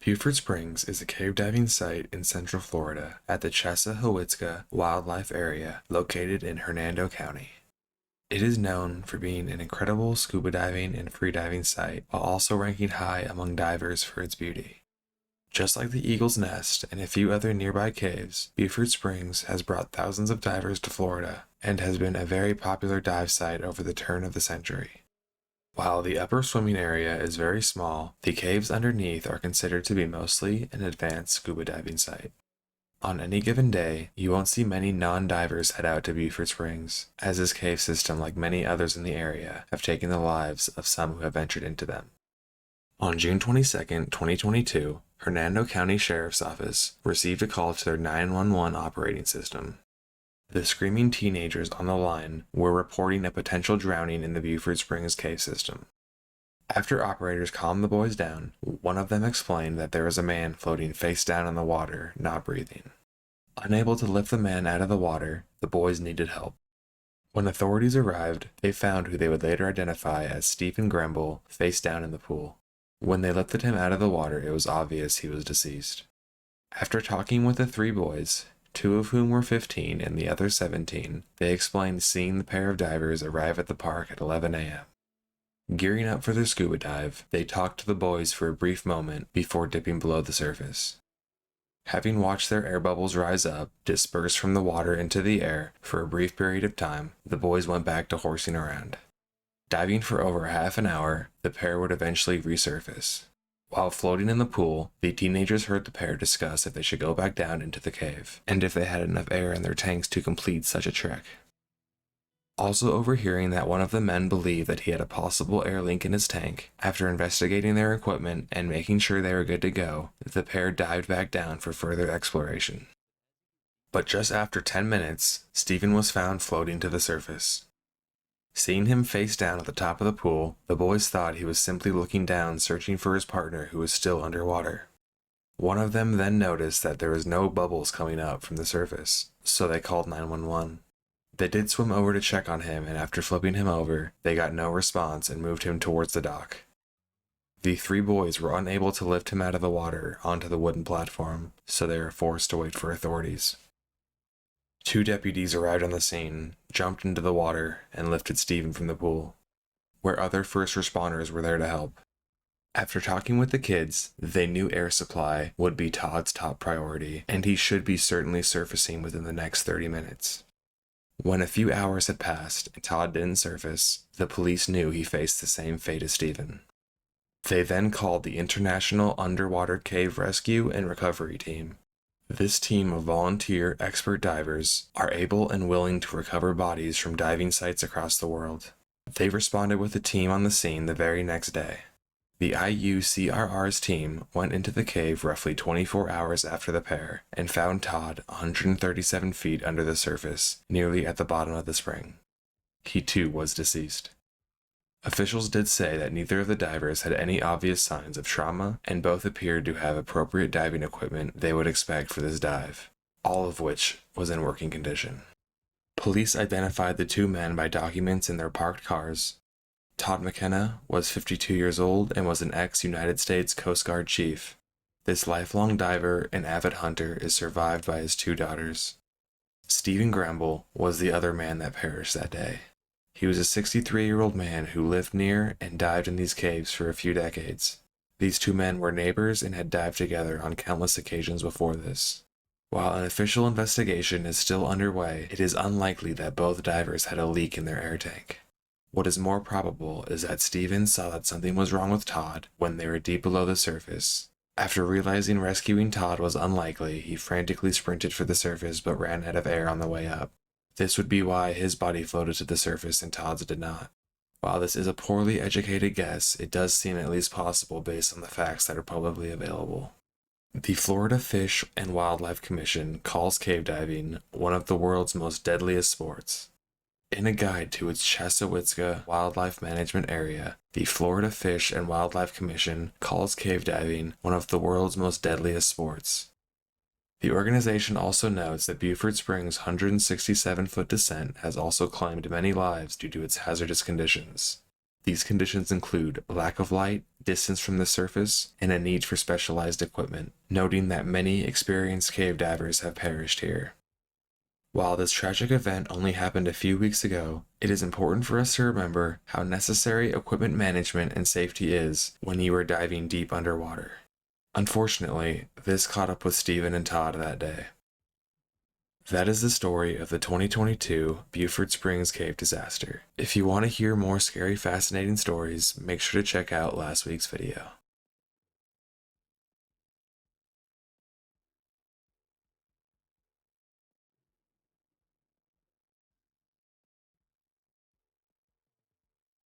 Buford Springs is a cave diving site in central Florida at the Chesa-Huitzca Wildlife Area located in Hernando County. It is known for being an incredible scuba diving and freediving site while also ranking high among divers for its beauty. Just like the Eagle's Nest and a few other nearby caves, Buford Springs has brought thousands of divers to Florida and has been a very popular dive site over the turn of the century. While the upper swimming area is very small, the caves underneath are considered to be mostly an advanced scuba diving site. On any given day, you won't see many non-divers head out to Buford Springs, as this cave system, like many others in the area, have taken the lives of some who have ventured into them. On June 22, 2022, Hernando County Sheriff's Office received a call to their 911 operating system. The screaming teenagers on the line were reporting a potential drowning in the Buford Springs cave system. After operators calmed the boys down, one of them explained that there was a man floating face down in the water, not breathing. Unable to lift the man out of the water, the boys needed help. When authorities arrived, they found who they would later identify as Stephen Gremble, face down in the pool. When they lifted him out of the water, it was obvious he was deceased. After talking with the three boys, two of whom were 15 and the other 17, they explained seeing the pair of divers arrive at the park at 11 a.m. Gearing up for their scuba dive, they talked to the boys for a brief moment before dipping below the surface. Having watched their air bubbles rise up, disperse from the water into the air for a brief period of time, the boys went back to horsing around. Diving for over half an hour, the pair would eventually resurface. While floating in the pool, the teenagers heard the pair discuss if they should go back down into the cave, and if they had enough air in their tanks to complete such a trek. Also overhearing that one of the men believed that he had a possible air leak in his tank, after investigating their equipment and making sure they were good to go, the pair dived back down for further exploration. But just after 10 minutes, Stephen was found floating to the surface. Seeing him face down at the top of the pool, the boys thought he was simply looking down searching for his partner who was still underwater. One of them then noticed that there was no bubbles coming up from the surface, so they called 911. They did swim over to check on him, and after flipping him over, they got no response and moved him towards the dock. The three boys were unable to lift him out of the water onto the wooden platform, so they were forced to wait for authorities. Two deputies arrived on the scene, jumped into the water, and lifted Stephen from the pool, where other first responders were there to help. After talking with the kids, they knew air supply would be Todd's top priority, and he should be certainly surfacing within the next 30 minutes. When a few hours had passed and Todd didn't surface, the police knew he faced the same fate as Stephen. They then called the International Underwater Cave Rescue and Recovery Team. This team of volunteer expert divers are able and willing to recover bodies from diving sites across the world. They responded with a team on the scene the very next day. The IUCRR's team went into the cave roughly 24 hours after the pair and found Todd 137 feet under the surface, nearly at the bottom of the spring. He too was deceased. Officials did say that neither of the divers had any obvious signs of trauma, and both appeared to have appropriate diving equipment they would expect for this dive, all of which was in working condition. Police identified the two men by documents in their parked cars. Todd McKenna was 52 years old and was an ex-United States Coast Guard chief. This lifelong diver and avid hunter is survived by his two daughters. Stephen Gremble was the other man that perished that day. He was a 63-year-old man who lived near and dived in these caves for a few decades. These two men were neighbors and had dived together on countless occasions before this. While an official investigation is still underway, it is unlikely that both divers had a leak in their air tank. What is more probable is that Stephen saw that something was wrong with Todd when they were deep below the surface. After realizing rescuing Todd was unlikely, he frantically sprinted for the surface but ran out of air on the way up. This would be why his body floated to the surface and Todd's did not. While this is a poorly educated guess, it does seem at least possible based on the facts that are publicly available. The Florida Fish and Wildlife Commission calls cave diving one of the world's most deadliest sports. In a guide to its Chesa-Huitzca Wildlife Management Area, the Florida Fish and Wildlife Commission calls cave diving one of the world's most deadliest sports. The organization also notes that Buford Springs' 167-foot descent has also claimed many lives due to its hazardous conditions. These conditions include lack of light, distance from the surface, and a need for specialized equipment, noting that many experienced cave divers have perished here. While this tragic event only happened a few weeks ago, it is important for us to remember how necessary equipment management and safety is when you are diving deep underwater. Unfortunately, this caught up with Stephen and Todd that day. That is the story of the 2022 Buford Springs cave disaster. If you want to hear more scary, fascinating stories, make sure to check out last week's video.